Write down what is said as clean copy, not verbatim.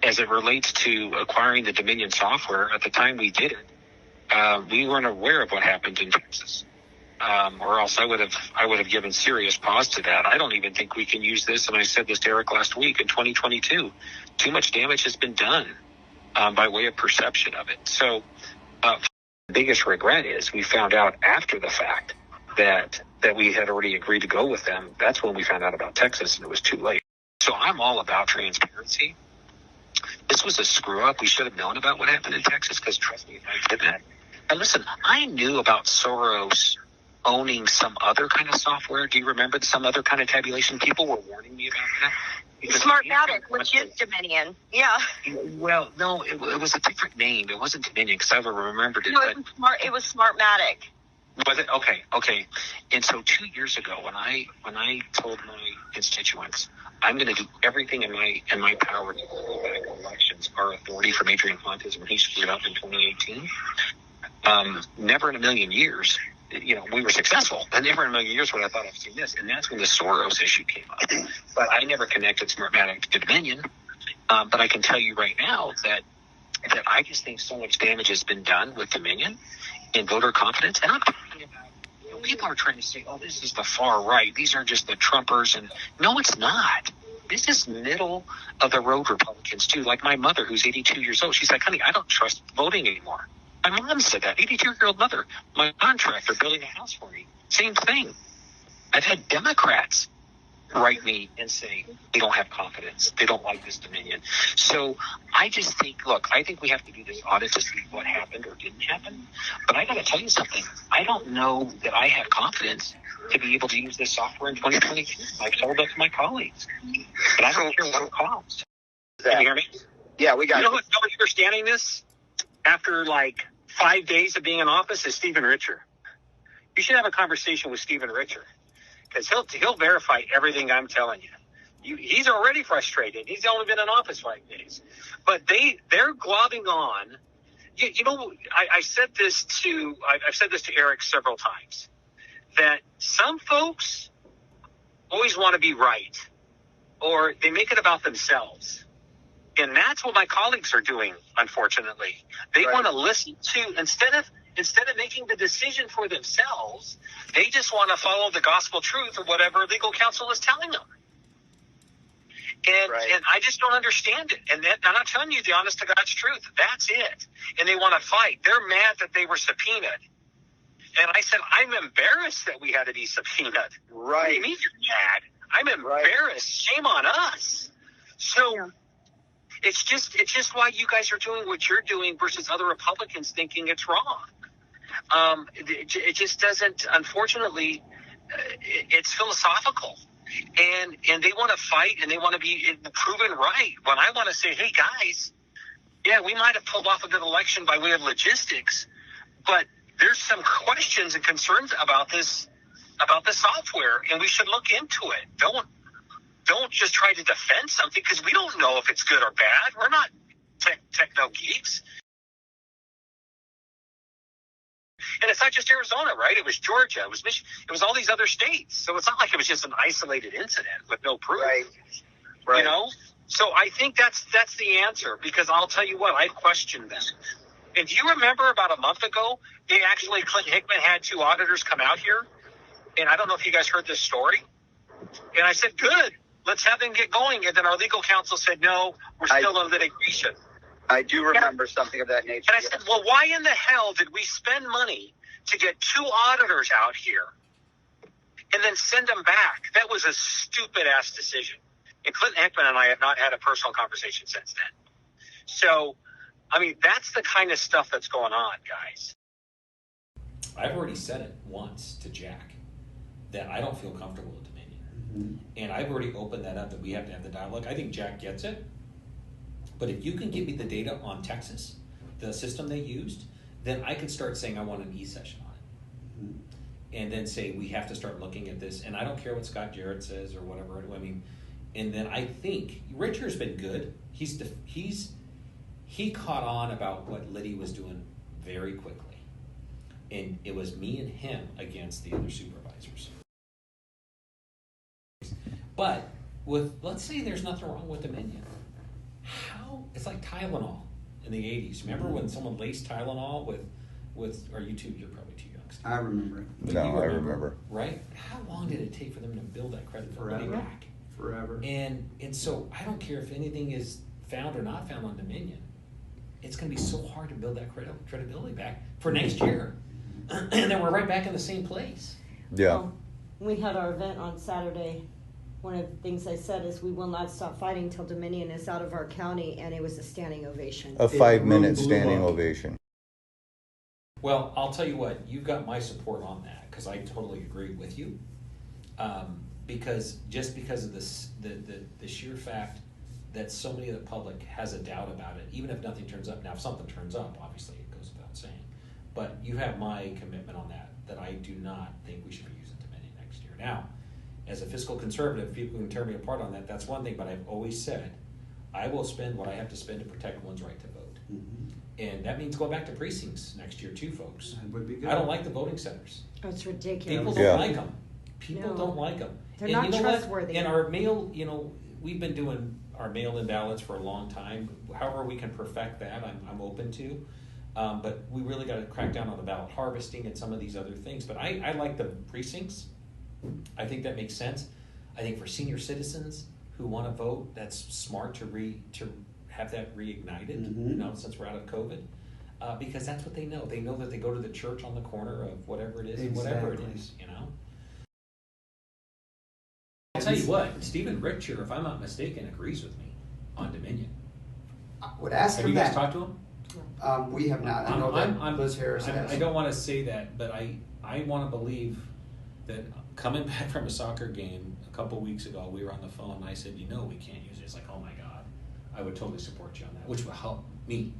As it relates to acquiring the Dominion software, at the time we did it, we weren't aware of what happened in Texas. Or else I would have given serious pause to that. I don't even think we can use this, and I said this to Eric last week, in 2022. Too much damage has been done by way of perception of it. So the biggest regret is we found out after the fact that we had already agreed to go with them. That's when we found out about Texas, and it was too late. So I'm all about transparency. This was a screw-up. We should have known about what happened in Texas, because trust me, if I did that. And listen, I knew about Soros owning some other kind of software. Do you remember some other kind of tabulation? People were warning me about that. Smartmatic, which is Dominion. Yeah. Well, no, it was a different name. It wasn't Dominion, because I remembered it. No, it was Smartmatic. Was it? Okay. And so 2 years ago, when I told my constituents, I'm going to do everything in my power to roll back elections, our authority from Adrian Fontes when he screwed up in 2018, never in a million years, we were successful, but never in a million years would I thought I've seen this. And that's when the Soros issue came up. But I never connected Smartmatic to Dominion. But I can tell you right now that I just think so much damage has been done with Dominion in voter confidence. And I'm talking about, people are trying to say, oh, this is the far right. These are just the Trumpers. And no, it's not. This is middle of the road Republicans too. Like my mother, who's 82 years old. She's like, honey, I don't trust voting anymore. My mom said that. 82-year-old mother. My contractor building a house for me. Same thing. I've had Democrats write me and say they don't have confidence. They don't like this Dominion. So I just think, look, I think we have to do this audit to see what happened or didn't happen. But I got to tell you something. I don't know that I have confidence to be able to use this software in 2022. I've told that to my colleagues. But I don't care what it costs. Can you hear me? Yeah, we got You know who's understanding this after like 5 days of being in office is Stephen Richer. You should have a conversation with Stephen Richer, because he'll verify everything I'm telling you. He's already frustrated. He's only been in office 5 days, but they're globbing on. I've said this to Eric several times, that some folks always want to be right, or they make it about themselves. And that's what my colleagues are doing, unfortunately. They want to listen to, instead of making the decision for themselves, they just want to follow the gospel truth or whatever legal counsel is telling them. And I just don't understand it. And I'm not telling you the honest to God's truth. That's it. And they want to fight. They're mad that they were subpoenaed. And I said, I'm embarrassed that we had to be subpoenaed. Right. What do you mean you're mad? I'm embarrassed. Shame on us. So it's just why you guys are doing what you're doing versus other Republicans thinking it's wrong. It just doesn't, unfortunately, it's philosophical. And they want to fight and they want to be proven right. When I want to say, hey, guys, yeah, we might have pulled off a good election by way of logistics, but there's some questions and concerns about this software, and we should look into it. Don't just try to defend something, because we don't know if it's good or bad. We're not techno geeks. And it's not just Arizona, right? It was Georgia. It was Michigan. It was all these other states. So it's not like it was just an isolated incident with no proof. Right. You know? So I think that's the answer, because I'll tell you what, I questioned them. And do you remember about a month ago, Clinton Hickman had two auditors come out here? And I don't know if you guys heard this story. And I said, good, let's have them get going. And then our legal counsel said, no, we're still in litigation. I do remember something of that nature. And I said, well, why in the hell did we spend money to get two auditors out here and then send them back? That was a stupid-ass decision. And Clinton Hickman and I have not had a personal conversation since then. So, I mean, that's the kind of stuff that's going on, guys. I've already said it once to Jack that I don't feel comfortable with Dominion. Mm-hmm. And I've already opened that up, that we have to have the dialogue. I think Jack gets it. But if you can give me the data on Texas, the system they used, then I can start saying I want an e-session on it. Mm-hmm. And then say we have to start looking at this. And I don't care what Scott Jarrett says or whatever. I mean, and then I think Richard's been good. He caught on about what Liddy was doing very quickly. And it was me and him against the other supervisors. But let's say there's nothing wrong with Dominion. Tylenol in the 80s. Remember when someone laced Tylenol with or you two, you're probably too young, Steve. I remember it. But No, you I remember. Right? How long did it take for them to build that credibility Forever. back? Forever. And so I don't care if anything is found or not found on Dominion. It's going to be so hard to build that credibility back for next year. And then we're right back in the same place. Yeah. We had our event on Saturday. One of the things I said is we will not stop fighting till Dominion is out of our county, and it was a standing ovation. A 5-minute blew standing up. ovation. Well, I'll tell you what, you've got my support on that because I totally agree with you. Because of this, the sheer fact that so many of the public has a doubt about it, even if nothing turns up. Now, if something turns up, obviously it goes without saying. But you have my commitment on that I do not think we should be using Dominion next year. Now, as a fiscal conservative, people can tear me apart on that. That's one thing, but I've always said I will spend what I have to spend to protect one's right to vote. Mm-hmm. And that means going back to precincts next year too, folks. That would be good. I don't like the voting centers. Oh, it's ridiculous. People don't Yeah. like them. People No. don't like them. They're And not you know what? trustworthy. And our mail, we've been doing our mail-in ballots for a long time. However we can perfect that, I'm open to. But we really got to crack down on the ballot harvesting and some of these other things. But I like the precincts. I think that makes sense. I think for senior citizens who want to vote, that's smart to have that reignited. Mhm. Since we're out of COVID, because that's what they know. They know that they go to the church on the corner of whatever it is, and whatever it Exactly. is. I'll tell you what, Stephen Richter, if I'm not mistaken, agrees with me on Dominion. I would ask Have him you guys that. talked to him? We have not. I know that Liz Harris has. I don't want to say that, but I want to believe that coming back from a soccer game a couple weeks ago, we were on the phone and I said, we can't use it. It's like, oh my God, I would totally support you on that, which will help me.